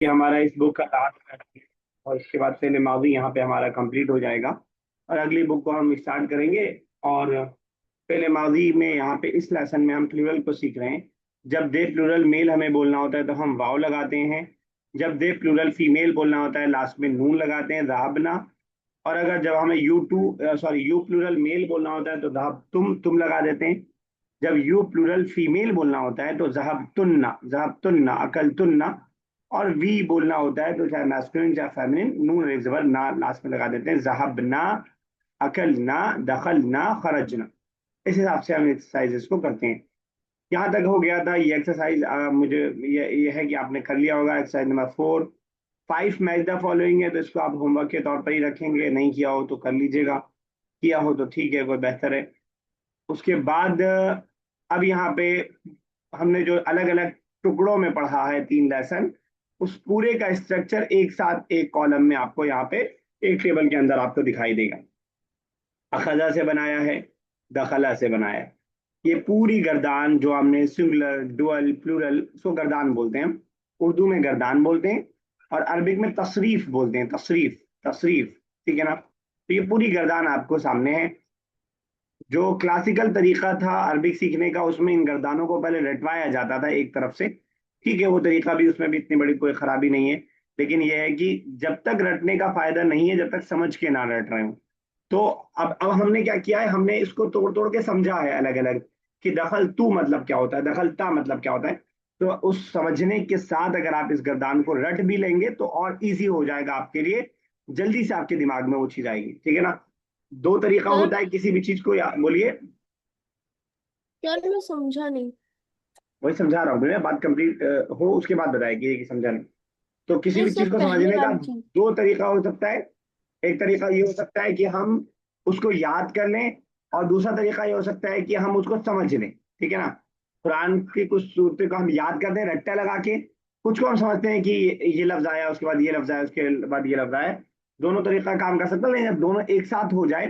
कि हमारा इस बुक का लास्ट है और इसके बाद फेल माजी यहाँ पे हमारा कंप्लीट हो जाएगा और अगली बुक को हम स्टार्ट करेंगे। और फेल माजी में यहाँ पे इस लेसन में हम प्लूरल को सीख रहे हैं। जब दे प्लूरल मेल हमें बोलना होता है तो हम वाव लगाते हैं। जब दे प्लूरल फीमेल बोलना होता है लास्ट में नून लगाते हैं, जहाबना। और अगर जब हमें यू प्लूरल मेल बोलना होता है तो जहाब तुम लगा देते हैं। जब यू प्लूरल फीमेल बोलना होता है तो जहब तुन्ना अकल तुन्ना। और वी बोलना होता है तो चाहे मैस्कुलिन चाहे फेमिनिन, नून रेज जबर ना लास्ट में लगा देते हैं, जहब ना अकल ना दखल ना खरज ना। इस हिसाब से हम एक्सरसाइजेस को करते हैं। यहाँ तक हो गया था ये एक्सरसाइज। मुझे ये है कि आपने कर लिया होगा exercise number 4। 5 match the following है तो इसको आप होमवर्क के तौर पर ही रखेंगे, नहीं किया हो तो कर लीजिएगा, किया हो तो ठीक है, कोई बेहतर है। उसके बाद अब यहाँ पे हमने जो अलग अलग टुकड़ों में पढ़ा है 3 लेसन, उस पूरे का स्ट्रक्चर एक साथ एक कॉलम में आपको यहाँ पे एक टेबल के अंदर आपको दिखाई देगा। अखजा से बनाया है, दखला से बनाया है। ये पूरी गर्दान जो हमने सिंगुलर डुअल प्लूरल, इसको गर्दान बोलते हैं। उर्दू में गर्दान बोलते हैं और अरबिक में तशरीफ बोलते हैं, तशरीफ तशरीफ। ठीक है ना? तो ये पूरी गर्दान आपको सामने है। जो क्लासिकल तरीका था अरबिक सीखने का, उसमें इन गर्दानों को पहले रटवाया जाता था एक तरफ से। ठीक है, वो तरीका भी, उसमें भी इतनी बड़ी कोई खराबी नहीं है। लेकिन यह है कि जब तक रटने का फायदा नहीं है जब तक समझ के ना रट रहे हो। तो अब हमने क्या किया है, हमने इसको तोड़ तोड़ के समझा है अलग अलग, कि दखल तू मतलब क्या होता है, दखल ता मतलब क्या होता है। तो उस समझने के साथ अगर आप इस गर्दान को रट भी लेंगे तो और इजी हो जाएगा आपके लिए, जल्दी से आपके दिमाग में वो चीज आएगी। ठीक है ना? दो तरीका सर होता है किसी भी चीज को, बोलिए। यार मैं समझा नहीं। वही समझा रहा हूँ, मेरा बात कंप्लीट हो उसके बाद बताया कि समझा नहीं। तो किसी नहीं भी सर, चीज को पहले समझने का वाली चीज। दो तरीका हो सकता है। एक तरीका ये हो सकता है कि हम उसको याद कर लें, और दूसरा तरीका ये हो सकता है कि हम उसको समझ लें। ठीक है ना? कुरान की कुछ सूरतें को हम याद कर दें रट्टा लगा के, कुछ को हम समझते हैं कि ये लफ्ज आया उसके बाद ये लफ्ज आया उसके बाद ये लफ्ज आया। दोनों तरीका काम कर सकते हैं, लेकिन जब दोनों एक साथ हो जाए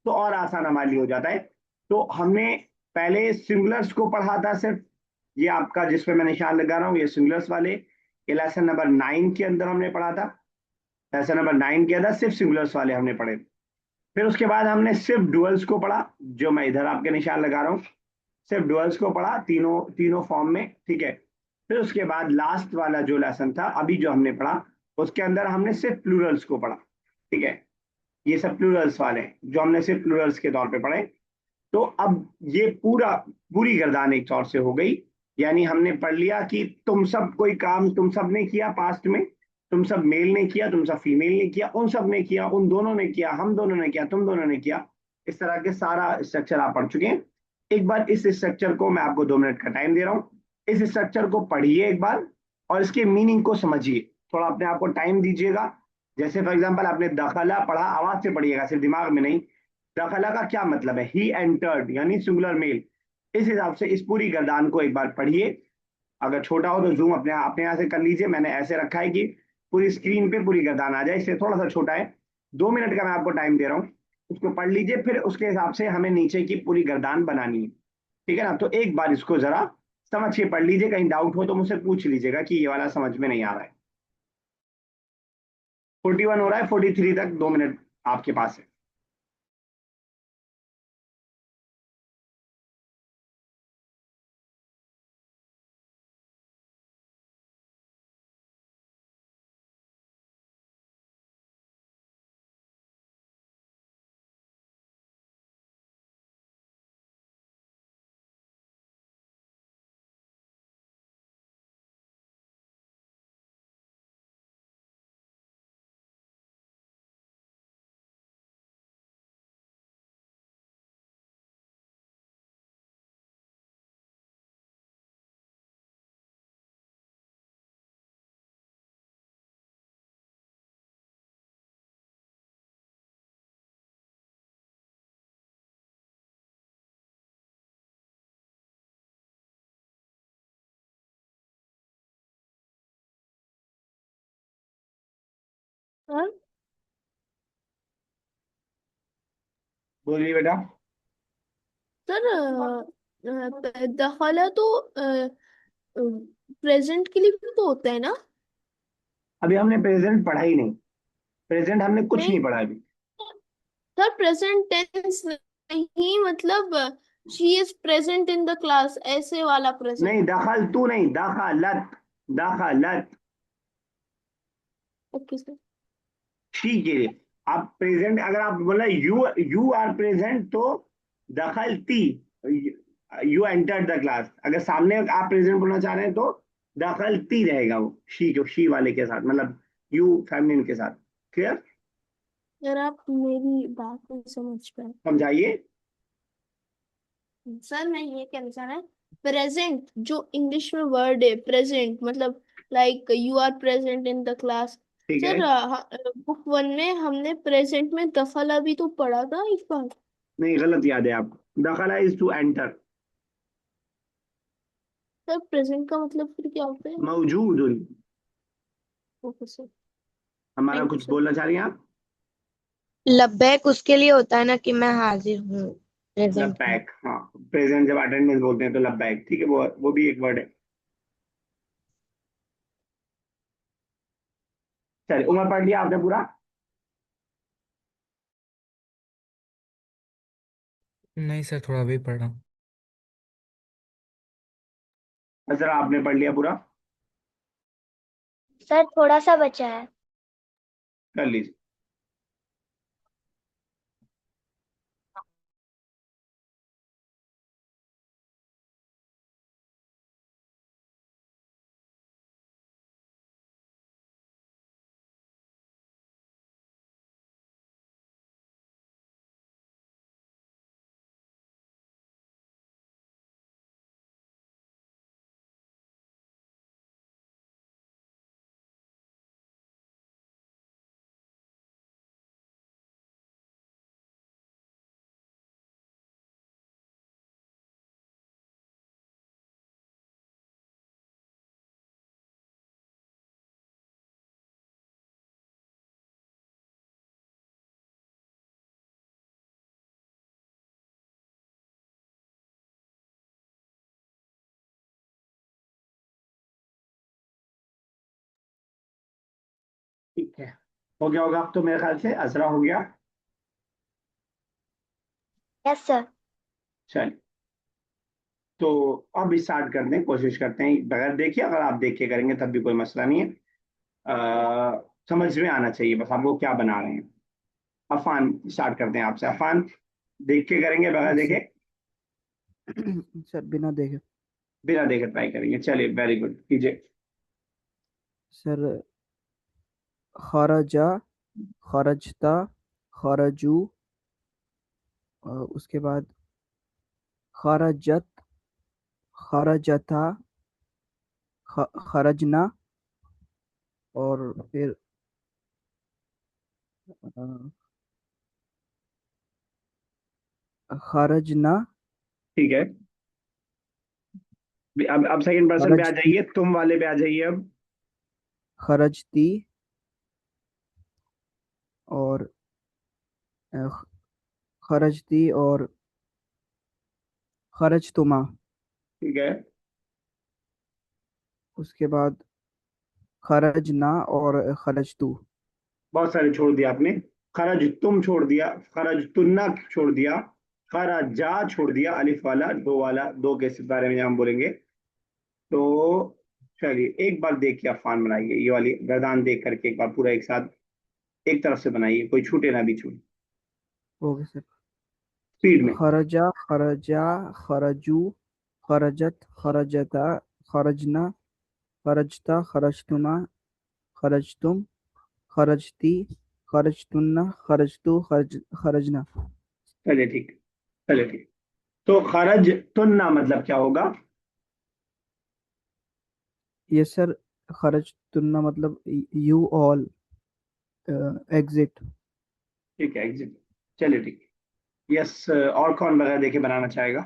तो और आसान हमारे लिए हो जाता है। तो हमने पहले सिंगुलर्स को पढ़ा था सिर्फ। ये आपका जिस पे मैं निशान लगा रहा हूँ ये सिंगुलर्स वाले, ये लेसन नंबर 9 के अंदर हमने पढ़ा था। लेसन नंबर 9 के अंदर सिर्फ सिंगुलर्स वाले हमने पढ़े। फिर उसके बाद हमने सिर्फ डुअल्स को पढ़ा, जो मैं इधर आपके निशान लगा रहा हूँ। सिर्फ डुअल्स को पढ़ा तीनों तीनों फॉर्म में। ठीक है? फिर उसके बाद लास्ट वाला जो लेसन था अभी जो हमने पढ़ा, उसके अंदर हमने सिर्फ प्लूरल्स को पढ़ा। ठीक है? ये सब प्लूरल्स वाले हैं जो हमने सिर्फ प्लूरल्स के तौर पे पढ़े। तो अब ये पूरी गर्दान एक तौर से हो गई। यानी हमने पढ़ लिया कि तुम सब कोई काम तुम सब ने किया पास्ट में। तुम सब मेल ने किया, तुम सब फीमेल ने किया, उन सब ने किया, उन दोनों ने किया, हम दोनों ने किया, तुम दोनों ने किया। इस तरह के सारा स्ट्रक्चर आप पढ़ चुके हैं। एक बार इस स्ट्रक्चर को, मैं आपको 2 मिनट का टाइम दे रहा हूँ, इस स्ट्रक्चर को पढ़िए एक बार और इसके मीनिंग को समझिए। थोड़ा अपने आप को टाइम दीजिएगा। जैसे फॉर एग्जाम्पल आपने दखला पढ़ा, आवाज से पढ़िएगा, सिर्फ दिमाग में नहीं। दखला का क्या मतलब है, ही एंटर्ड यानी सिंगुलर मेल। इस हिसाब से इस पूरी गर्दान को एक बार पढ़िए। अगर छोटा हो तो जूम अपने अपने यहाँ से कर लीजिए, मैंने ऐसे रखा है कि पूरी स्क्रीन पे पूरी गर्दान आ जाए, इससे थोड़ा सा छोटा है। 2 मिनट का मैं आपको टाइम दे रहा हूँ, उसको पढ़ लीजिए, फिर उसके हिसाब से हमें नीचे की पूरी गर्दान बनानी है। ठीक है ना? तो एक बार इसको जरा समझ के पढ़ लीजिए, कहीं डाउट हो तो मुझसे पूछ लीजिएगा कि ये वाला समझ में नहीं आ रहा है। 41 हो रहा है, 43 तक 2 मिनट आपके पास है। सर बोलिए बेटा। सर दखला तो प्रेजेंट के लिए भी तो होता है ना। अभी हमने प्रेजेंट पढ़ा ही नहीं, प्रेजेंट हमने कुछ नहीं नहीं पढ़ा अभी। सर, प्रेजेंट टेंस नहीं, मतलब she is present in the class, ऐसे वाला नहीं, प्रेजेंट। दखल तू नहीं, दखलत, दखलत ओके सर। शी के लिए। आप प्रेजेंट अगर आप बोला यू यू आर प्रेजेंट तो दखलती, यू एंटर्ड द क्लास। अगर सामने आप प्रेजेंट बोलना चाह रहे हैं तो दखलती रहेगा वो शी, जो शी वाले के साथ, मतलब यू फेमिनिन के साथ। क्लियर? सर आप मेरी बात नहीं समझ पाए। समझाइए। सर मैं ये कहना चाह रहा है, प्रेजेंट जो इंग्लिश में वर्ड है प्रेजेंट, मतलब like you are present in the class. ठीक है। सर बुक वन में हमने प्रेजेंट में दफला भी तो पढ़ा था एक बार। नहीं, गलत याद है आपको, दखला is to enter. Sir present का मतलब फिर क्या होता है? मौजूद। Okay sir. हमारा थैंक यू कुछ सर। बोलना चाह रही हैं आप? लब्बैक उसके लिए होता है ना कि मैं हाजिर हूँ, प्रेजेंट में। लबैक, हाँ। प्रेजेंट जब अटेंडेंस बोलते हैं तो लबैक, ठीक है, वो भी एक वर्ड है। चलिए, उम्र पढ़ लिया आपने पूरा? नहीं सर, थोड़ा भी पढ़ रहा हूँ। जरा आपने पढ़ लिया पूरा? सर थोड़ा सा बचा है। कर लीजिए। ठीक है, हो गया होगा अब तो, मेरे ख्याल से असरा हो गया। Yes sir. चलिए, तो अब स्टार्ट कर दें, कोशिश करते हैं बगैर देखे, अगर आप देख के करेंगे तब भी कोई मसला नहीं है। समझ में आना चाहिए बस आपको क्या बना रहे हैं। अफान, स्टार्ट करते हैं आपसे। अफान, देख के करेंगे बगैर सर देखे? सर बिना देखे। बिना देखे ट्राई करेंगे, चलिए, वेरी गुड, कीजिए। सर खरजा, खरजता, खरजू, उसके बाद खरजत, खरजता, खरजना, और फिर खरजना, ठीक है, अब सेकंड पर्सन पे आ खरजती, जाइए, तुम वाले पे आ जाइए अब। खरजती, और अ, खरजती, और खरजतुमा। ठीक है, उसके बाद खरजना और खरजतू। बहुत सारे छोड़ दिया आपने। खरज तुम छोड़ दिया, खरज तुन्ना छोड़ दिया, खरजा छोड़ दिया, अलिफ वाला, दो वाला, दो के बारे में हम बोलेंगे। तो चलिए, एक बार देख के अफान बनाइए, ये वाली गर्दान देख करके एक बार पूरा एक साथ एक तरफ से बनाइए, कोई छूटे ना बीच में, ओके सर। स्पीड में। खरजा, खरजा, खरजू, खरजत, खरजता, खरजना, खरजता, खरजतुमा, खरजतुम, खरजती, खरजतुन्ना, खरजतु, खरजना। चलिए ठीक, चलिए ठीक। तो खरज तुन्ना मतलब क्या होगा? ये सर खरजतुन्ना मतलब यू ऑल एग्जिट। ठीक है, एग्जिट। चलिए ठीक है, यस। और कौन बगैर देखे बनाना चाहेगा?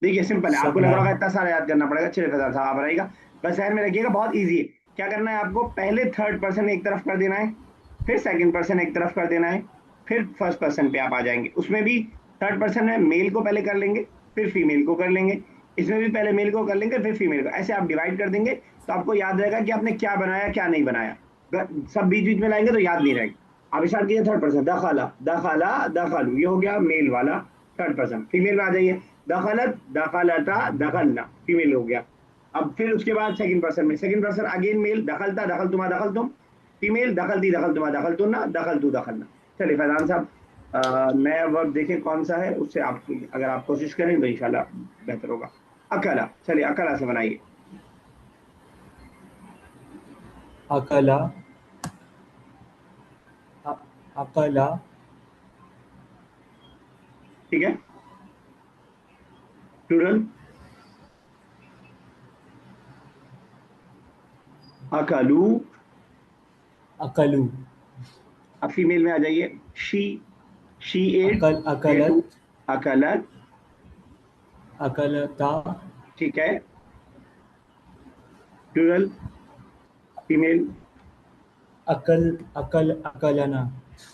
देखिए, सिंपल है, सर आपको लग मैं। रहा होगा इतना सारा याद करना पड़ेगा, चलिए फैजल साहब आप रहेगा। बस ध्यान में रखिएगा, बहुत इजी है। क्या करना है आपको, पहले थर्ड पर्सन एक तरफ कर देना है, फिर सेकंड पर्सन एक तरफ कर देना है, फिर फर्स्ट पर्सन पे आप आ जाएंगे। उसमें भी थर्ड पर्सन में मेल को पहले कर लेंगे, फिर फीमेल को कर लेंगे। इसमें भी पहले मेल को कर लेंगे, फिर फीमेल को, ऐसे आप डिवाइड कर देंगे। तो आपको याद रहेगा कि आपने क्या बनाया क्या नहीं बनाया। सब बीच बीच में लाएंगे तो याद नहीं रहेगा। आप स्टार्ट कीजिए थर्ड पर्सन, दखाला दखाला दखालू, ये हो गया मेल वाला थर्ड पर्सन। फीमेल में आ जाइए, दखलत दखलता दखलना, फीमेल हो गया। अब फिर उसके बाद सेकंड पर्सन में, सेकंड पर्सन अगेन मेल, दखलता दखल तुमा दखल तुम, फीमेल दखलती दखल तुमा दखल तुन्ना दखल तू दखलना। चलिए फैजान साहब, नया वर्ब देखें कौन सा है, उससे आप अगर आप कोशिश करें तो इंशाल्लाह बेहतर होगा। अकला, चलिए अकला से बनाइए। अकला, अकला, ठीक है, प्लूरल अकलू। अकलू, अब फीमेल में आ जाइए, शी एट, अकलत, अकलत, अकलता, ठीक है, प्लूरल फीमेल अकलना,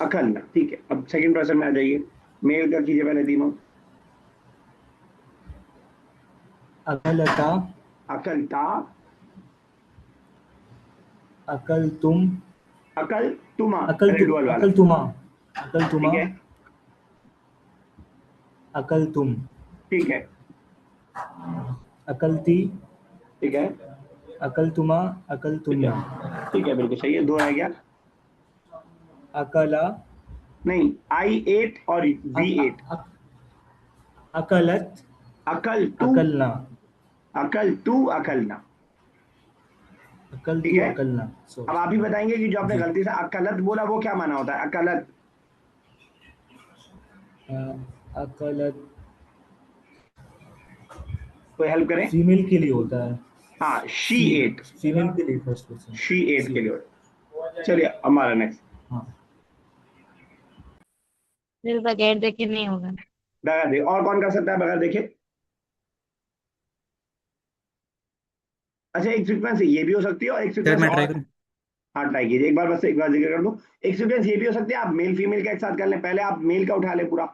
अकलना, ठीक है। अब सेकंड पर्सन में आ जाइए, मेल का कीजिए पहले तीनों, अकलता, अकलता, अकलतुम, अकल तुमा, पहले डुअल वाला, अकलतुमा, अकलतुमा, ठीक है, अकलतुम, ठीक है, अकलती, ठीक है, अकलतुमा, ठीक है, अकलतुन्ना, ठीक है, बिल्कुल सही है। दो रह गया, अकला, नहीं, आई एट और वी एट, अकलत, अकल तू, अकलना, अकल तू अकलना, ठीक अकलतु, है। अकलना। अब आप ही बताएंगे कि जो आपने जी। गलती से अकलत बोला वो क्या माना होता है, अकलत। अकलत कोई हेल्प करें। फीमेल के लिए होता है। हाँ, शी एट, फीमेल के लिए फर्स्ट पर्सन। शी एट के लिए। चलिए हमारा नेक्स्ट, हाँ, फिर बगैर देखे नहीं होगा। बगैर देखे, और कौन कर सकता है बगैर देखे? अच्छा, एक सीक्वेंस ये भी हो सकती है और एक सर सीक्वेंस मैं ट्राई और। करूँ? हाँ ट्राई कीजिए एक बार, बस एक बार जिक्र कर दूं, एक सीक्वेंस ये भी हो सकती है, आप मेल फीमेल का एक साथ कर लें। पहले आप मेल का उठा लें पूरा,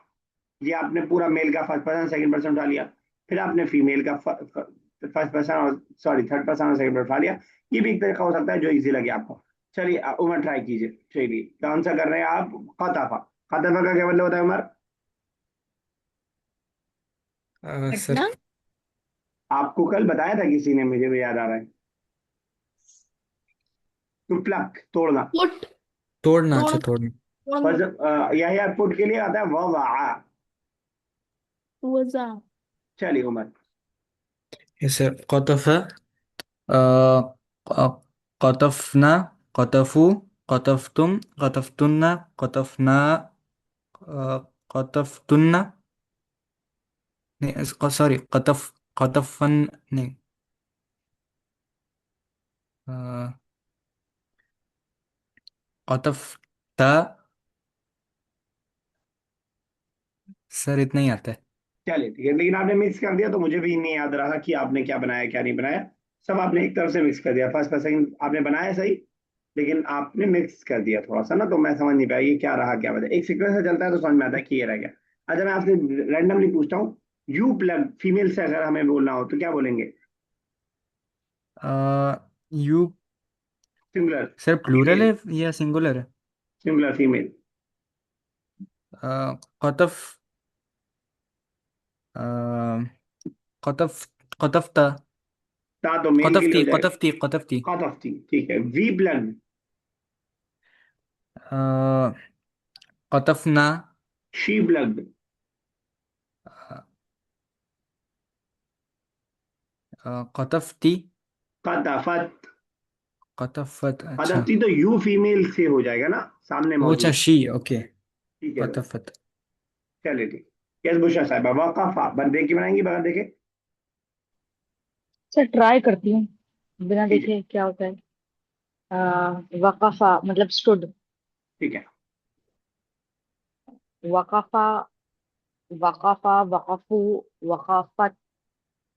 ये आपने पूरा मेल का फर्स्ट पर्सन सेकंड पर्सन उठा लिया, फिर आपने फीमेल का फर्स्ट पर्सन और सॉरी थर्ड पर्सन और सेकंड पर्सन उठा लिया। ये भी एक तरीका हो सकता है जो इजी लगे आपको। चलिए उमर ट्राई कीजिए। चलिए कौन सा कर रहे हैं आप? खताफा, खताफा का क्या मतलब होता है उमर? सर घटना। आपको कल बताया था किसी ने, मुझे भी याद आ रहा है, टू प्लक, तोड़ना। पुट, तोड़ना, तोड़, अच्छा तोड़ना। पर तोड़ना, जब यह पुट के लिए आता है वज़अ। वज़ा, चलिए उमर, यस सर, कतफ़, कतफ़ना, कतफ़ू, कतफ़तुम, कतफ़तुन्ना, कतफ़ना, कतफ़तुन्ना, नहीं सॉरी, कतफ़न, नहीं, अ, कतफ़ता, सर इतना ही आता है। चलिए ठीक है, लेकिन आपने मिक्स कर दिया तो मुझे भी नहीं याद रहा कि आपने क्या बनाया क्या नहीं बनाया। सब आपने एक तरफ से मिक्स कर दिया, फर्स्ट पर सेकंड आपने बनाया सही, लेकिन आपने मिक्स कर दिया थोड़ा सा ना, तो मैं समझ नहीं पाया ये क्या रहा क्या वजह। एक सीक्वेंस से चलता है तो समझ में आता है कि ये रह गया। अच्छा मैं आपसे रैंडमली पूछता हूँ, यू प्लग फीमेल से अगर हमें बोलना हो तो क्या बोलेंगे? You, singular sir plural female, है या सिंगुलर है? सिंगुलर फीमेल, कतफ़, अ, कतफ़, कतफ़ता, ता तो मेल के लिए कतफ़ती, हो जाएगा। कतफ़ती, कतफ़ती, कॉटॉफ्टी, ठीक है। वी प्लग, कतफ़ना, शी प्लग, कतफ़ती, कतफत। कतफ़त, अच्छा, कतफती तो यू फीमेल से हो जाएगा ना, सामने वो अच्छा मौजूद। शी, ओके, ठीक है सर, कतफ़त। चलिए ठीक। यस बुशा साहब, वकाफा बन देख के बनाएंगी बगैर देखे? सर ट्राई करती हूँ बिना कीजिए, देखे क्या होता है। वकाफा मतलब स्टूड। ठीक है। वकाफा, वकाफा, वकफू, वकाफत,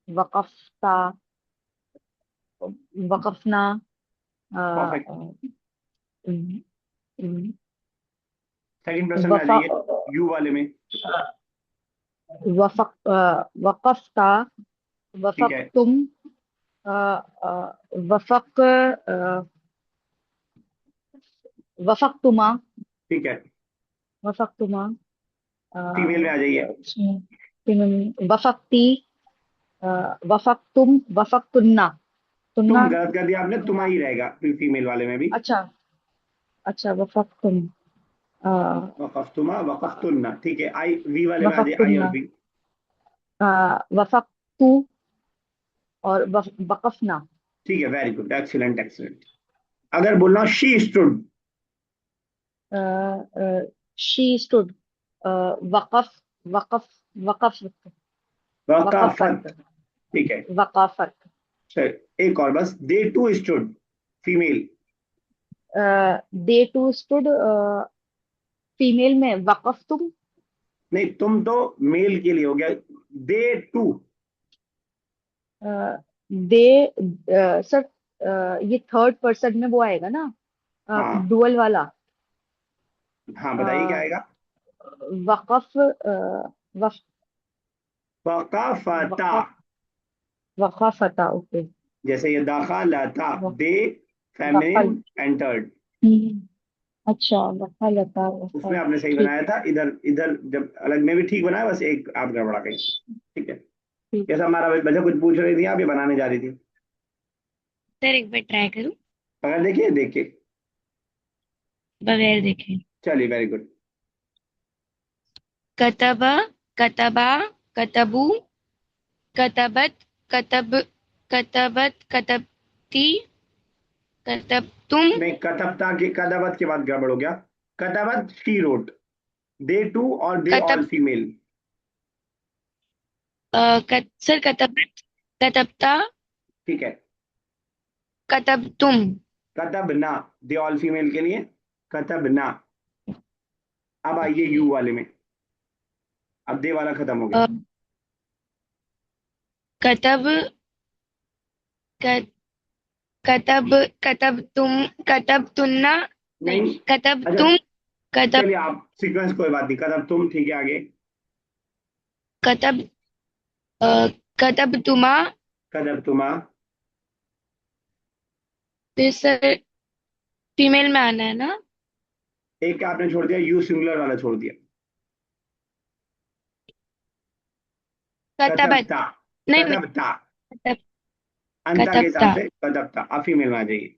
वकफ्ता, वकफना, परफेक्ट। अ, सेकंड पर्सन में आ वफा, जाइए, यू वाले में, वफक, वकफ्ता, ठीक है, वफकतुम, वफक वफकतुमा ठीक है, वफकतुमा फीमेल में आ जाइए। वफकती वफकतुम वफकतुन्ना तुन्ना तुम गलत कर दिया आपने, तुमा तुन्ना ही रहेगा फिर फीमेल वाले में भी। अच्छा अच्छा वफकतुम वक़फ़्तुमा वक़फ़्तुन्ना, ठीक है। आई वी वाले में आ जाइए, आई और वफकतुन्ना वी। वफकतु और वकफना ठीक है, वेरी गुड, एक्सीलेंट एक्सीलेंट। अगर बोलना शी स्टूड, शी स्टूड वकफ वकफ वकफ वक़फ़त, वकफत ठीक है। वकाफत चल एक और बस, they two stood, female. They two stood female में वकफ तुम नहीं, तुम तो मेल के लिए हो गया, दे टू। दे सर ये थर्ड पर्सन में वो आएगा ना हाँ डुअल वाला हाँ, बताइए क्या अ, आएगा। वकफ वफ वक़फ़ता, वकफ वकाफता ओके जैसे ये दखलता, दे वकल फेमिनिन एंटर्ड, अच्छा वकालता उसमें वकल आपने सही ठीक बनाया था। इधर इधर जब अलग में भी ठीक बनाया, बस एक आप गड़बड़ा गई। ठीक है, ठीक कैसा हमारा बच्चा, कुछ पूछ रही थी आप, ये बनाने जा रही थी। सर एक बार ट्राई करूं अगर देखिए देखिए, बगैर देखे। चलिए वेरी गुड। कतब कतबा कतबू कतबत कतब कतबत कतबती कतबतुम नहीं, कतबता के कतबत के बाद गड़बड़ हो गया। कतबत शी रोट, दे टू और दे ऑल कतब फीमेल। सर कतबत कतबता ठीक है, कतबतुम कतब ना, दे ऑल फीमेल के लिए कतब ना। अब आइए यू वाले में, अब दे वाला खत्म हो गया। अ, कतब क- कतब कतब तुन्ना नहीं नहीं, कतब अच्छा तुम कतब चलिए, आप सीक्वेंस कोई बात नहीं, कतब तुम, ठीक है आगे। कतब अ, कतब तुमा कतब तुमा, फिर सर फीमेल में आना है ना। एक आपने छोड़ दिया, यू सिंगुलर वाला छोड़ दिया। कतबत कतबता, नहीं नहीं कतबता, कतब अंता के हिसाब कतबता से कतबता, आप फीमेल में आ जाइए।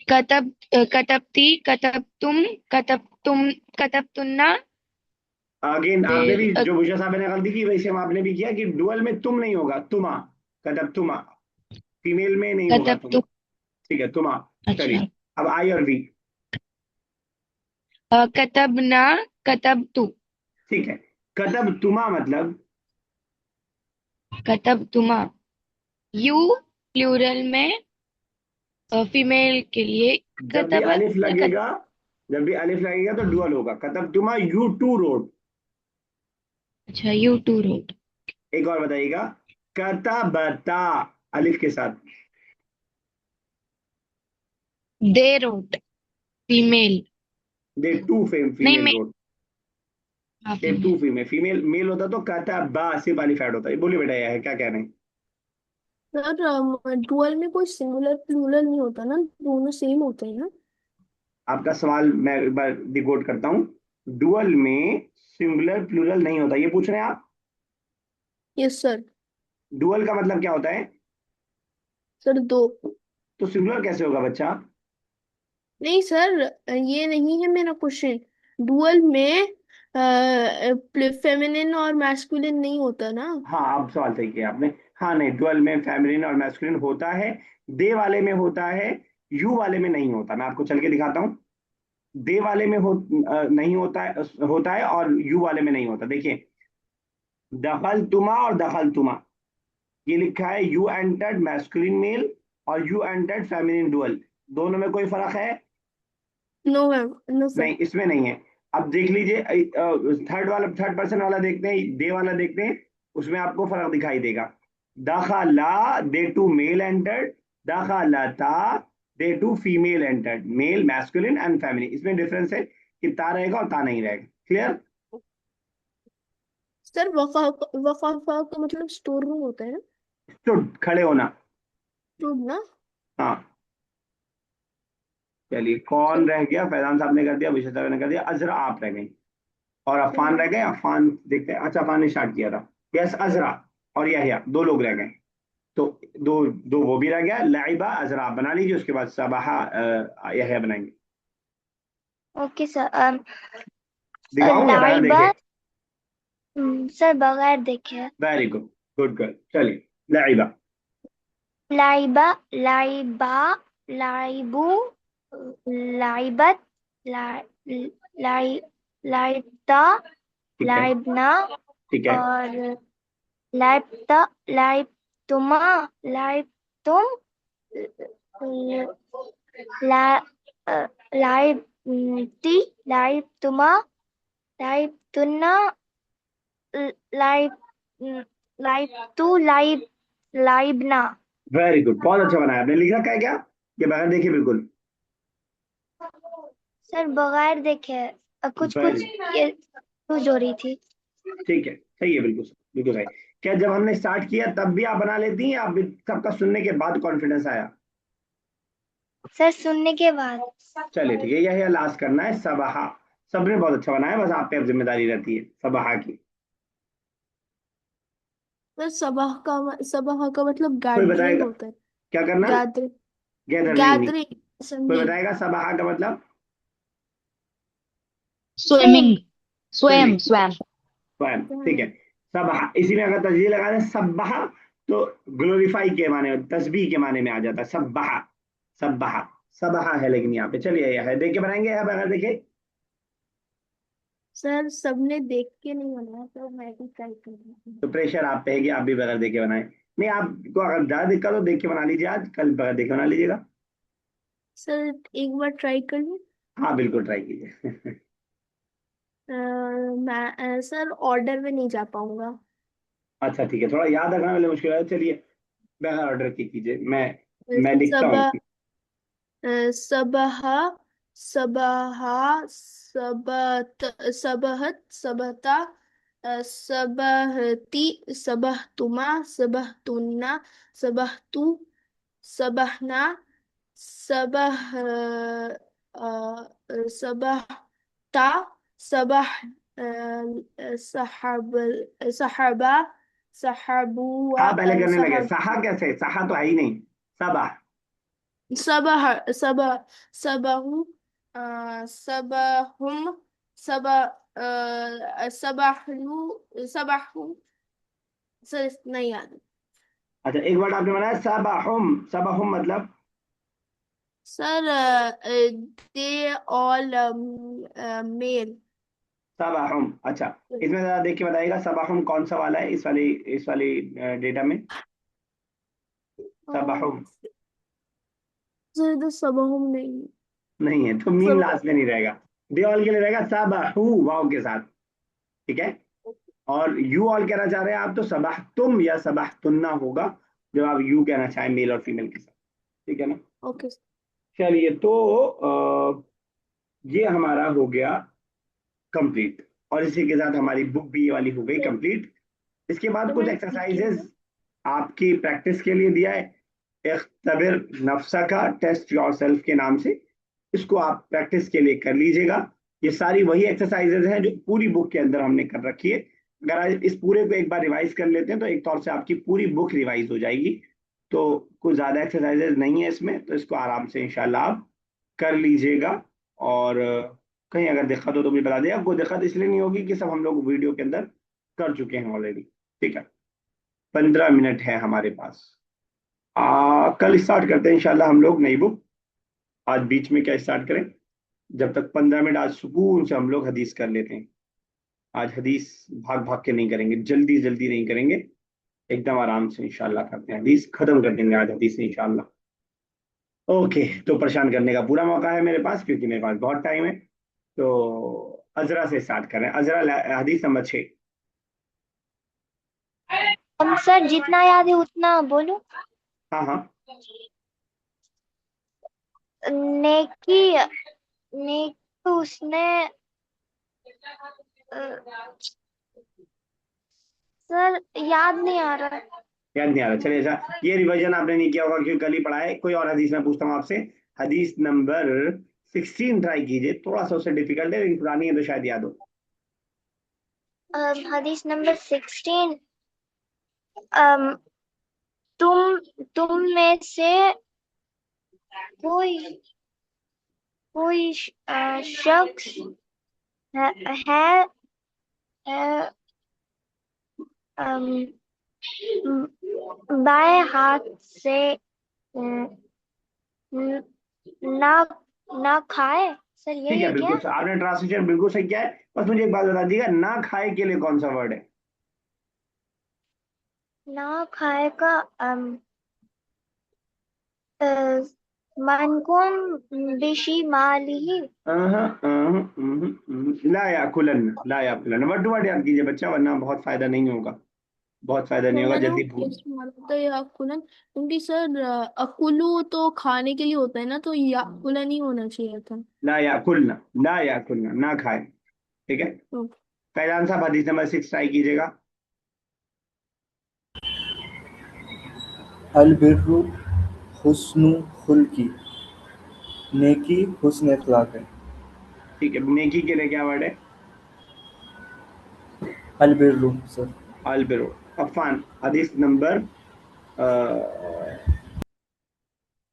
कतबती कतबतुन्ना अगेन आपने फिर भी, जो भूषा साहब ने गलती की वैसे हम आपने भी किया कि डुअल में तुम नहीं होगा, तुमा। कतब तुमा, फीमेल में नहीं होगा तुम। कतबतु ठीक है, तुमा। अच्छा चलिए, अब आई और वी। कतबना कतबतु ठीक है, कतब तुमा मतलब, कतबतुमा यू प्लूरल में फीमेल के लिए जब भी कतबत अलिफ लगेगा, जब भी अलिफ लगेगा तो डुअल होगा। कतब तुमा यू टू रोड। अच्छा यू टू रोड एक और बताइएगा, कतबता, अलिफ के साथ। They wrote female they two नहीं फीमेल मैं रोड, हाँ they two female female, female male होता तो कतबा सिर्फ अलिफ ऐड होता है। बोलिए बेटा, यह है क्या कह रहे हैं। सर डुअल में कोई सिंगुलर प्लूरल नहीं होता ना, दोनों सेम होते हैं ना। आपका सवाल मैं एक बार डिकोड करता हूँ। डुअल में सिंगुलर प्लूरल नहीं होता, ये पूछ रहे हैं आप। Yes sir. डुअल का मतलब क्या होता है, सर दो। तो सिंगुलर कैसे होगा बच्चा। नहीं सर, ये नहीं है मेरा क्वेश्चन। डुअल में फेमिनिन और मैस्कुलिन नहीं होता ना। हाँ, आप सवाल सही किया आपने। हाँ नहीं, डुअल में फेमिनिन और मैस्कुलिन होता है, दे वाले में होता है, यू वाले में नहीं होता। मैं आपको चल के दिखाता हूँ। दे वाले में नहीं होता है, होता है, और यू वाले में नहीं होता। देखिए, दखल तुमा और दखल तुमा, ये लिखा है यू एंटर्ड मैस्कुलिन मेल और यू एंटर्ड फेमिनिन डुअल। दोनों में कोई फर्क है। No ma'am, no sir. नहीं, इसमें नहीं है। अब देख लीजिए, थर्ड पर्सन वाला देखते हैं, दे वाला देखते हैं, उसमें आपको फर्क दिखाई देगा। दखला, दे टू मेल एंटर्ड, दखलता, they two female entered, male masculine and feminine. इसमें डिफरेंस है कि ता रहेगा और ता नहीं रहेगा। क्लियर। सर वफाका का मतलब स्टोर रूम होता है ना। स्टूड, खड़े होना। स्टूड ना। हाँ, चलिए, कौन रह गया? फैजान साहब ने कर दिया, विशेष साहब ने कर दिया, अजरा आप रह गई, और अफान रह गए। अफान देखते हैं, अच्छा अफान ने स्टार्ट किया था। यस, अजरा और यहया, दो लोग रह गए। तो दो दो वो भी रह गया। लाइबा, अजरा आप बना लीजिए, उसके बाद सबाहा यहया बनाएंगे। Okay sir. दिखाऊं या बगैर लाइबा। देखे? सर बगैर देखे। Very good, good girl. चलिए, लाइबा। लाइबा, लाइबा, लाइबू, लाइबत, लाई, लाई, लाइबता, ठीक है, लाइबना, ठीक है। और लाइबता, लाइबतुमा, लाइबतुम, ला, लाइबती, लाइबतुमा, लाइबतुन्ना, लाइब, लाइबतु, लाइबना। वेरी गुड, बहुत अच्छा बनाया आपने। लिख रखा है क्या ये बगैर देखे? बिल्कुल। सर बगैर देखे कुछ वेरी, कुछ ये यूज हो रही थी। ठीक है, सही है, बिल्कुल बिल्कुल सही। क्या जब हमने स्टार्ट किया तब भी आप बना लेती हैं, आप सबका सुनने के बाद कॉन्फिडेंस आया? सर सुनने के बाद। चलिए ठीक है, यह लास्ट करना है, सबहा। सबने बहुत अच्छा बनाया, बस आप पे अब जिम्मेदारी रहती है सबहा की। तो सबह का मतलब कोई गैदरिंग बताएगा होता है। क्या करना? गैदरिंग। गैदर नहीं। गैदरिंग कोई असेंबली। बताएगा सबहा का मतलब? सेम। स्विमिंग। स्वयं स्विमिंग, स्वयं। स्वयं, ठीक है। सबहा, इसी में अगर तस्वीर लगा दें सबहा, तो ग्लोरीफाई के माने, तस्बीह के माने में आ जाता है सबहा। सबहा, सबहा है लेकिन यहाँ पे। चलिए, यह है, देख के बनाएंगे अब, अगर देखे। सर सबने देख के नहीं बनाया, तो मैं भी ट्राई कर रही हूँ। तो प्रेशर आप पे है कि आप भी बगैर देखे बनाए। नहीं, आपको अगर ज्यादा दिक्कत हो देख के बना लीजिए, आज कल बगैर देखे बना लीजिएगा। सर एक बार ट्राई कर लूँ। हाँ, बिल्कुल ट्राई कीजिए। मैं सर ऑर्डर में नहीं जा पाऊंगा। अच्छा ठीक है, थोड़ा याद रखना वाले मुश्किल है। चलिए, बगैर ऑर्डर की कीजिए, मैं लिखता सब हूँ। सबह, सबहा, सबत, सबहत, सबता, सबहती, सबहतुमा, सबहतुन्ना, सबहतु, सबहना, सबह, सबहता, सबह, सहब, सहबा, सहबुआ, हाँ, पहले करने लगे, सहब, सहा कैसे? सहा तो है ही नहीं। सबा। सबह, सबह, सबहु, सबहुम, सब, सबहलु, सबहु। सर नहीं याद। अच्छा, एक वर्ड आपने बनाया सबाहुम। सबाहुम मतलब? Sir they all male. सबाहुम, अच्छा। इसमें जरा देख के बताइएगा, सबाहुम कौन सा वाला है इस वाली डेटा में? सबाहुम सर इधर सबहुम नहीं। नहीं है, तो मीम सब। लास्ट में नहीं रहेगा। दे ऑल के लिए रहेगा सबाहु, वाव के साथ। ठीक है। और यू ऑल कहना चाह रहे हैं आप, तो सबाह तुम या सबाह तुन्ना होगा, जब आप यू कहना चाहें मेल और फीमेल के साथ। ठीक है ना? ओके। चलिए, तो ये हमारा हो गया कंप्लीट, और इसी के साथ हमारी बुक भी ये वाली हो गई कंप्लीट। इसके बाद कुछ एक्सरसाइजेस आपकी प्रैक्टिस के लिए दिया है। इख्तबिर नफ्सा का, टेस्ट योरसेल्फ के नाम से, इसको आप प्रैक्टिस के लिए कर लीजिएगा। ये सारी वही एक्सरसाइजेज हैं जो पूरी बुक के अंदर हमने कर रखी है। अगर आज इस पूरे को एक बार रिवाइज कर लेते हैं तो एक तौर से आपकी पूरी बुक रिवाइज हो जाएगी। तो कुछ ज़्यादा एक्सरसाइजेज नहीं है इसमें, तो इसको आराम से इंशाल्लाह आप कर लीजिएगा। और कहीं अगर दिक्कत हो तो मुझे बता दें। आपको दिक्कत इसलिए नहीं होगी कि सब हम लोग वीडियो के अंदर कर चुके हैं ऑलरेडी। ठीक है, 15 मिनट है हमारे पास। कल स्टार्ट करते हैं इंशाल्लाह हम लोग नई बुक। आज बीच में क्या स्टार्ट करें? जब तक 15 मिनट आज सुकून से हम लोग हदीस कर लेते हैं। आज हदीस भाग भाग के नहीं करेंगे, जल्दी जल्दी नहीं करेंगे, एकदम आराम से इंशाल्लाह करते हैं। हदीस खत्म कर देंगे आज हदीस से इंशाल्लाह। ओके, तो परेशान करने का पूरा मौका है मेरे पास, क्योंकि मेरे पास बहुत टाइम है। तो अजरा से स्टार्ट करें। अजरा, हदीस नंबर 6। हम सर जितना याद है उतना बोलो। हाँ हाँ। नेकी, नेकी उसने, अ, सर याद नहीं आ रहा। याद नहीं आ रहा, चलिए अच्छा, ये रिवीजन आपने नहीं किया होगा क्योंकि कल ही पढ़ा है। कोई और हदीस मैं पूछता हूँ आपसे। हदीस नंबर 16 ट्राई कीजिए, थोड़ा सा उससे डिफिकल्ट है लेकिन पुरानी है तो शायद याद हो। हदीस नंबर 16। तुम में से कोई कोई शख्स है, है अम, बाएं हाथ से अम, न- ना ना खाए। सर ठीक यही है, है क्या? बिल्कुल आपने ट्रांसलेशन बिल्कुल सही किया है। बस मुझे एक बात बता दीजिएगा, ना खाए के लिए कौन सा वर्ड है? ना खाए का अ, मनकुम बिशिमालिही। ला याकुलन, ला याकुलन, वर्ड टू वर्ड याद कीजिए बच्चा, वरना बहुत फायदा नहीं होगा, बहुत फायदा नहीं तो होगा, मैंने वो जल्दी भूल। क्वेश्चन मारा था याकुलन, क्योंकि सर अकुलू तो खाने के लिए होता है ना, तो याकुलन ही होना चाहिए था। ला याकुलना, ला याकुलना, ना खाए। ठीक है, तो फैजान साहब हदीस नंबर 6 ट्राई कीजिएगा। अल बिर्रु हुस्नु खुल्की, नेकी हुस्न अखलाक है। ठीक है, नेकी के लिए क्या वर्ड है? अल बिर्रु सर। अल बिरो। अफान हदीस नंबर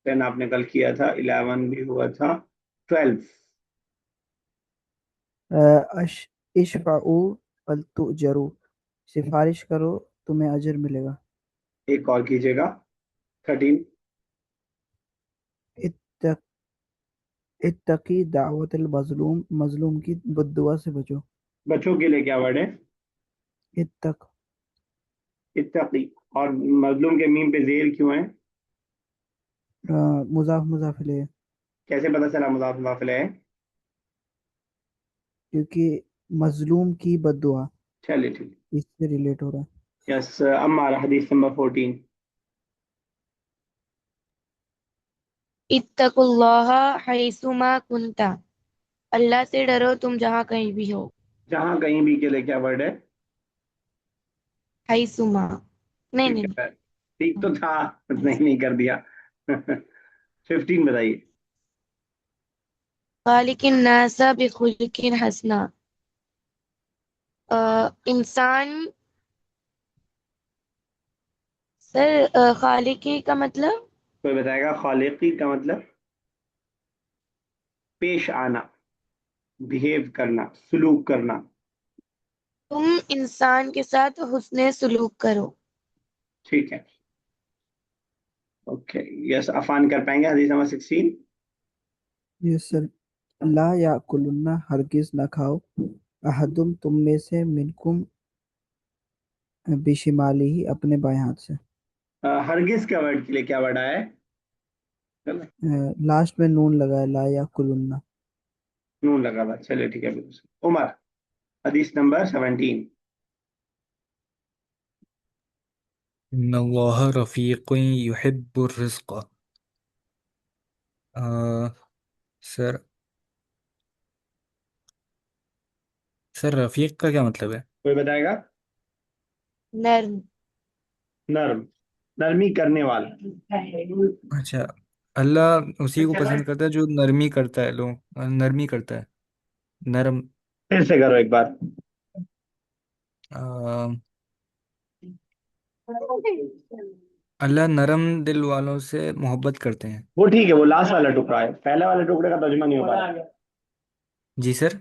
10 आपने कल किया था, 11 भी हुआ था, 12। अश इशफाउ अल तुजरू, सिफारिश करो तुम्हें अजर मिलेगा। एक और कीजिएगा, 13। इत्तक इत्तकी दावत अल मजलूम, मजलूम की बद्दुआ से बचो। बच्चों के लिए क्या वर्ड है? इत्तक इत्तकी। और मजलूम के मीम पे जेर क्यों है? मुजाफ मुजाफ इलैह, कैसे पता चला मुजाफ मुजाफ इलैह है? क्योंकि मजलूम की बद्दुआ चलिए ठीक। इससे रिलेट हो रहा है। यस अम्मार हदीस नंबर 14। इत्तकुल्लाह हैसुमा कुंता, अल्लाह से डरो तुम जहाँ कहीं भी हो। जहां कहीं भी के लिए क्या वर्ड है? हैसुमा, नहीं ठीक नहीं है, ठीक तो था, नहीं नहीं कर दिया। 15 बताइए। खालिकिन नासा बिखुलिकिन हसना, इंसान, सर खालिकी का मतलब कोई बताएगा खालिकी का मतलब? पेश आना, बिहेव करना, सुलूक करना। तुम इंसान के साथ हुस्ने सुलूक करो। ठीक है, ओके। यस अफान कर पाएंगे हदीस नंबर 16? ये सर, ला याकुलुन्ना, हरगिज ना खाओ, अहदुम तुम में से, मिनकुम बिशिमाली ही, अपने बाएं हाथ से। हरगिज का वर्ड के लिए क्या वर्ड आया है? लास्ट में नून लगा है, ला याकुलुन्ना। नून लगा हुआ, चलिए ठीक है बिल्कुल सही। उमर हदीस नंबर 17। इन्नल्लाह रफ़ीक़ुन युहिब्बुर रिज़्क़। अ, सर सर रफ़ीक का क्या मतलब है? कोई बताएगा? नर्म, नर्म, नरमी करने वाला। अच्छा, अल्लाह उसी को पसंद करता है जो नरमी करता है, लोग नरमी करता है, नरम। फिर से करो एक बार। अ, अल्लाह नरम दिल वालों से मोहब्बत करते हैं। वो ठीक है, वो लास्ट वाला टुकड़ा है, पहले वाले टुकड़े का तर्जुमा नहीं हो पाया। जी सर।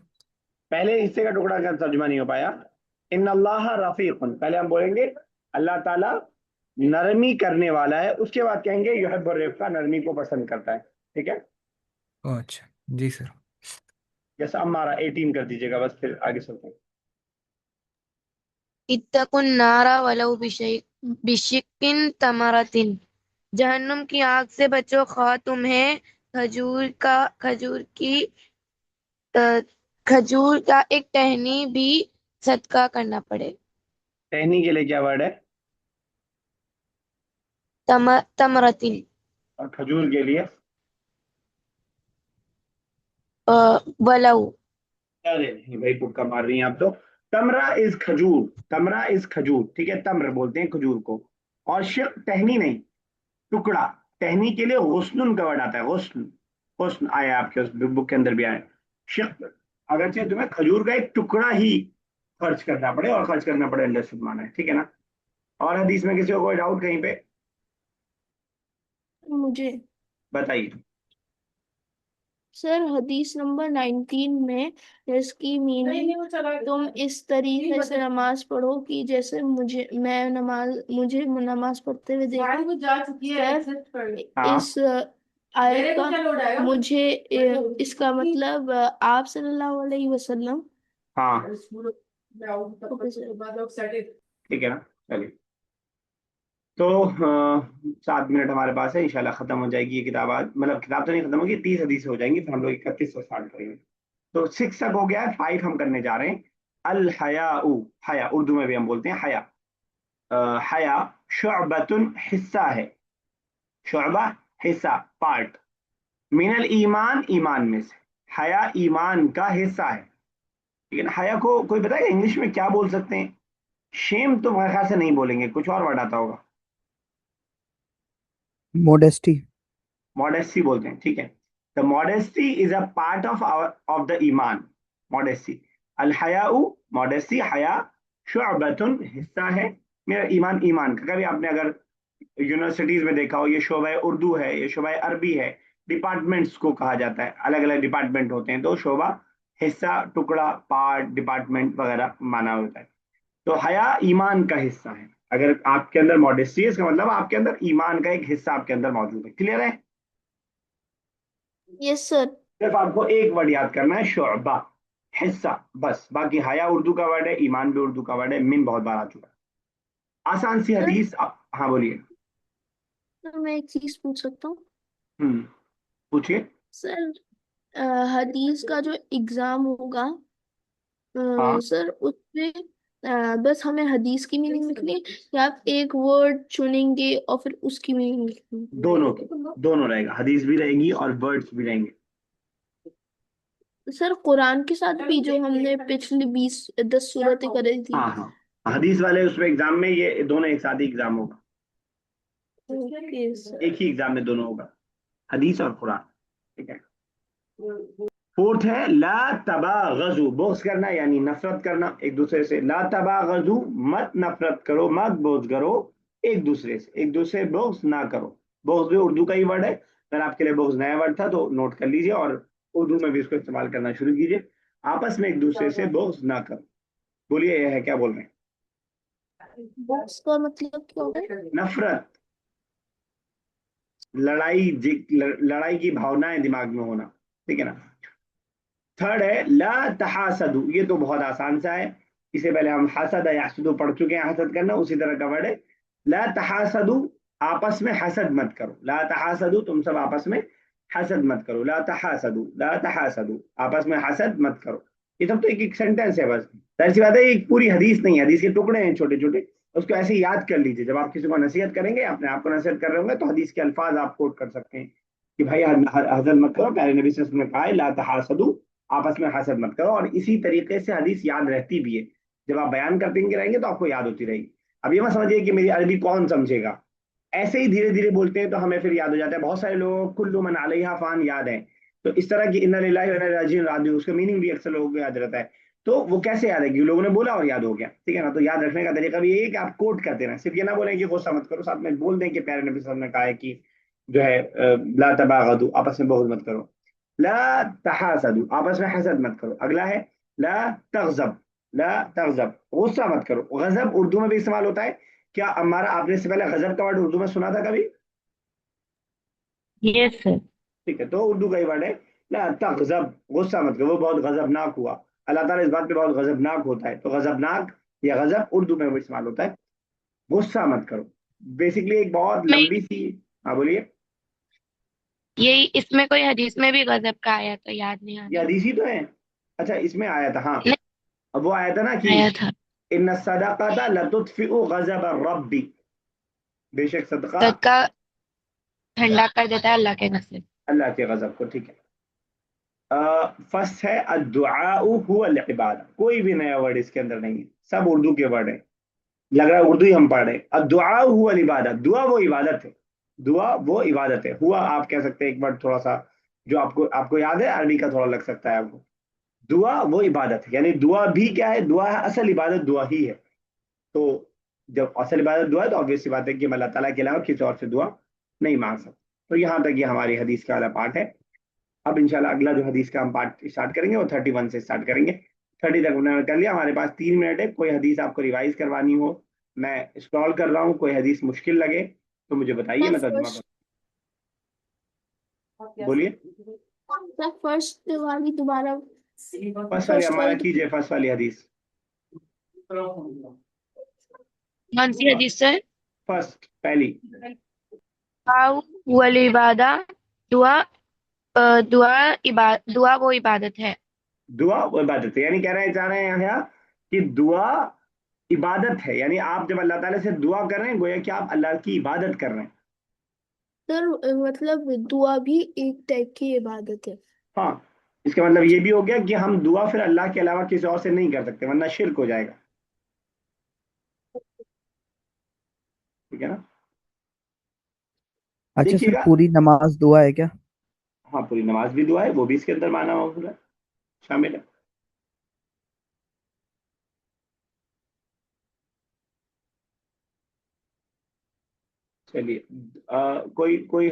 पहले हिस्से का टुकड़ा का तर्जुमा नहीं हो पाया। इन अल्लाह रफीकुन, पहले हम बोलेंगे अल्लाह ताला नरमी करने वाला है, उसके बाद कहेंगे युहिब्बुर रिफ्का, नरमी को पसंद करता है। ठीक है। अच्छा जी सर। जैसा हमारा 18 कर दीजिएगा, बस फिर आगे चलते हैं। इत्तकुन नारा वलौ बिशिक्किन तमरतिन, जहन्नुम की आग से बचो खा तुम्हें खजूर की अ, खजूर का एक टहनी भी सदका करना पड़े। टहनी के लिए क्या वर्ड है? तमरतिन, और खजूर के लिए? वलौ, अरे नहीं भाई, तुक्का मार रही हैं आप तो। तमरा इज खजूर, तमरा इज खजूर, ठीक है, तम्र बोलते हैं खजूर को। और शिक टहनी नहीं, टुकड़ा। टहनी के लिए गुस्नुन का वर्ड आता है, गुस्न। गुस्न आया आपके उस बुक के अंदर भी आया। शिक, अगरचे तुम्हें खजूर का एक टुकड़ा ही खर्च करना पड़े, और खर्च करना पड़े अंडरस्टूड माना है, ठीक है ना। और हदीस में किसी को कोई डाउट कहीं पे? मुझे बताइए। सर हदीस नंबर 19 में इसकी मीनिंग, तुम इस तरीके से नमाज पढ़ो कि जैसे मुझे नमाज पढ़ते हुए देखो। सर हाँ इस आयत का मुझे इसका मतलब आप सल्लल्लाहु अलैहि वसल्लम। हाँ ओके सर। ठीक है ना, चलिए। तो 7 मिनट हमारे पास है, इंशाल्लाह खत्म हो जाएगी ये किताब आज। मतलब किताब तो नहीं खत्म होगी, 30 हदीस हो जाएंगी, फिर हम लोग 31 से स्टार्ट करेंगे। तो 6 तक हो गया है, 5 हम करने जा रहे हैं। अल हयाउ, हया उर्दू में भी हम बोलते हैं हया। हया शुअबतुन, हिस्सा है। शुअबा हिस्सा, पार्ट। मिनल ईमान, ईमान में से। हया ईमान का हिस्सा है। लेकिन हया को कोई बताएगा इंग्लिश में क्या बोल सकते हैं? शेम तो मेरे ख्याल से नहीं बोलेंगे, कुछ और वर्ड आता होगा। modesty. मॉडेस्टी बोलते हैं, ठीक है। The modesty is a part of of the ईमान। मॉडेस्टी। अल हयाउ, मॉडेस्टी, हया शुअबतुन, हिस्सा है मेरा ईमान, ईमान का। कभी आपने अगर यूनिवर्सिटीज में देखा हो, ये शोबा उर्दू है, ये शोबा अरबी है, डिपार्टमेंट्स को कहा जाता है, अलग अलग डिपार्टमेंट होते हैं, तो शोबा हिस्सा, टुकड़ा, पार्ट, डिपार्टमेंट वगैरह माना होता है। तो हया ईमान का हिस्सा है। अगर आपके अंदर मॉडेस्टी है, इसका मतलब आपके अंदर ईमान का एक हिस्सा आपके अंदर मौजूद है। क्लियर है? Yes sir. सिर्फ आपको एक वर्ड याद करना है, शोबा, हिस्सा, बस। बाकी हया उर्दू का वर्ड है, ईमान भी उर्दू का वर्ड है, मिन बहुत बार आ चुका है। आसान सी सर हदीस। हाँ बोलिए। मैं एक चीज पूछ सकता हूँ? पूछिए। सर हदीस का जो एग्जाम होगा, हाँ, सर उसमें बस हमें हदीस की मीनिंग लिखनी है, या आप एक वर्ड चुनेंगे और फिर उसकी मीनिंग दोनों लिखनी दोनों रहेगा, हदीस भी रहेंगी और वर्ड्स भी रहेंगे। है? सर कुरान के साथ भी जो हमने पिछली 10 सूरतें करी थी। हाँ हाँ, हदीस वाले उसमें एग्जाम में ये दोनों एक साथ ही एग्जाम होगा। Okay sir. एक ही एग्जाम में दोनों होगा, हदीस और कुरान, ठीक है। फोर्थ है ला तबागजू, बोक्स करना यानी नफरत करना एक दूसरे से। ला तबागजू, मत नफरत करो, मत बोझ करो एक दूसरे से, एक दूसरे बोक्स ना करो। बोक्स भी उर्दू का ही वर्ड है, अगर आपके लिए बोक्स नया वर्ड था तो नोट कर लीजिए, और उर्दू में भी इसको इस्तेमाल करना शुरू कीजिए। आपस में एक दूसरे से बोक्स ना करो। बोलिए, यह है क्या बोल रहे हैं? उसका मतलब क्या होगा? नफरत, लड़ाई की भावनाएं दिमाग में होना, ठीक है ना। थर्ड है ला तहासदू, ये तो बहुत आसान सा है, इसे पहले हम हसद यासुदू पढ़ चुके हैं, हसद करना उसी तरह का वर्ड है। ला तहासदू, आपस में हसद मत करो। ला तहासदू, तुम सब आपस में हसद मत करो। ला तहासदू, ला तहासदू, आपस में हसद मत करो। ये सब तो एक एक सेंटेंस है बस। जाहिर सी बात है, एक पूरी हदीस नहीं है, हदीस के टुकड़े हैं छोटे छोटे, उसको ऐसे ही याद कर लीजिए। जब आप किसी को नसीहत करेंगे, अपने आप को नसीहत कर रहे होंगे, तो हदीस के अल्फाज आप कोट कर सकते हैं कि भाई हसद मत करो, प्यारे नबी सल्लल्लाहु अलैहि वसल्लम ने कहा है ला तहासदू, आपस में हसद मत करो। और इसी तरीके से हदीस याद रहती भी है, जब आप बयान करते रहेंगे तो आपको याद होती रहेगी। अब ये मत समझिए कि मेरी अरबी कौन समझेगा, ऐसे ही धीरे धीरे बोलते हैं तो हमें फिर याद हो जाता है। बहुत सारे लोगों को कुल्लू मन अलैहा फान याद है, तो इस तरह की इन्ना लिल्लाहि व इन्ना इलैहि राजिऊन राजिऊन, उसका मीनिंग भी अक्सर लोगों को याद रहता है। तो वो कैसे याद है कि लोगों ने बोला और याद हो गया, ठीक है ना। तो याद रखने का तरीका भी ये है कि आप कोट करते रहें, सिर्फ ये ना बोलें कि गुस्सा मत करो, साथ में बोल दें कि प्यारे नबी सल्लल्लाहु अलैहि वसल्लम ने कहा है कि जो है ला तबागदू, आपस में बहुत मत करो। ला तहासदू, आपस में हसद मत करो। अगला है ला तगजब, ला तगजब, गुस्सा मत करो। गजब उर्दू में भी इस्तेमाल होता है। क्या हमारा आपने इससे पहले गजब का वर्ड उर्दू में सुना था कभी? Yes sir. ठीक है, तो उर्दू का ही वर्ड है ला तगजब, गुस्सा मत करो, वो बहुत गजबनाक हुआ। अल्लाह ताला इस बात पे बहुत गजबनाक होता है, तो गजबनाक या गजब उर्दू में भी इस्तेमाल होता है। गुस्सा मत करो, बेसिकली एक बहुत मैं लंबी सी। हाँ बोलिए। यही, इसमें कोई हदीस में भी गजब का आया तो याद नहीं आ ये रहा। हदीस ही तो है। अच्छा, इसमें आया था, हाँ। नहीं, अब वो आया था ना कि आया था। इन सदक़ता लतुत्फिउ गज़ब रब्बी, बेशक सदका सदका ठंडा कर देता है अल्लाह के नजर। अल्लाह के गजब को, ठीक है। फर्स्ट है अद्दुआ हुवल इबादा, कोई भी नया वर्ड इसके अंदर नहीं है, सब उर्दू के वर्ड है। लग रहा है उर्दू ही हम पढ़ रहे हैं। अब दुआ हुआ इबादत, दुआ वो इबादत है, दुआ वो इबादत है। हुआ आप कह सकते हैं एक बार थोड़ा सा, जो आपको आपको याद है अरबी का थोड़ा लग सकता है आपको। दुआ वो इबादत है, यानी दुआ भी क्या है, दुआ है, असल इबादत दुआ ही है। तो जब असल इबादत दुआ है तो ऑब्वियस सी बात है कि हम अल्लाह ताला के अलावा किसी और से दुआ नहीं मांग सकते। तो यहाँ तक ये हमारी हदीस का वाला पार्ट है। अब इंशाल्लाह अगला जो हदीस का हम पार्ट स्टार्ट करेंगे वो 31 से स्टार्ट करेंगे। 30 तक हमने कर लिया। हमारे पास 3 मिनट है, कोई हदीस आपको रिवाइज करवानी हो, मैं स्क्रॉल कर रहा हूँ, कोई हदीस मुश्किल लगे तो मुझे बताइए, सर मैं तर्जुमा फर्स्ट करूँ। बोलिए। सर फर्स्ट वाली दोबारा, फर्स्ट वाली फर्स्ट हमारा वाली कीजिए, फर्स्ट वाली हदीस, कौन सी हदीस से? फर्स्ट पहली। आओ वल इबादा, दुआ दुआ वो इबादत है। दुआ वो इबादत है, यानी कह रहे हैं, चाह रहे हैं यहाँ कि दुआ इबादत है, यानी आप जब अल्लाह ताला से दुआ कर रहे हैं गोया कि आप अल्लाह की इबादत कर रहे हैं। सर मतलब दुआ भी एक टाइप की इबादत है। हाँ, इसका मतलब ये भी हो गया कि हम दुआ फिर अल्लाह के अलावा किसी और से नहीं कर सकते वरना शिर्क हो जाएगा। ठीक है ना। अच्छा सर, देखिएगा, पूरी नमाज दुआ है क्या? हाँ पूरी नमाज भी दुआ है, वो भी इसके अंदर माना होगा, शामिल है। चलिए कोई कोई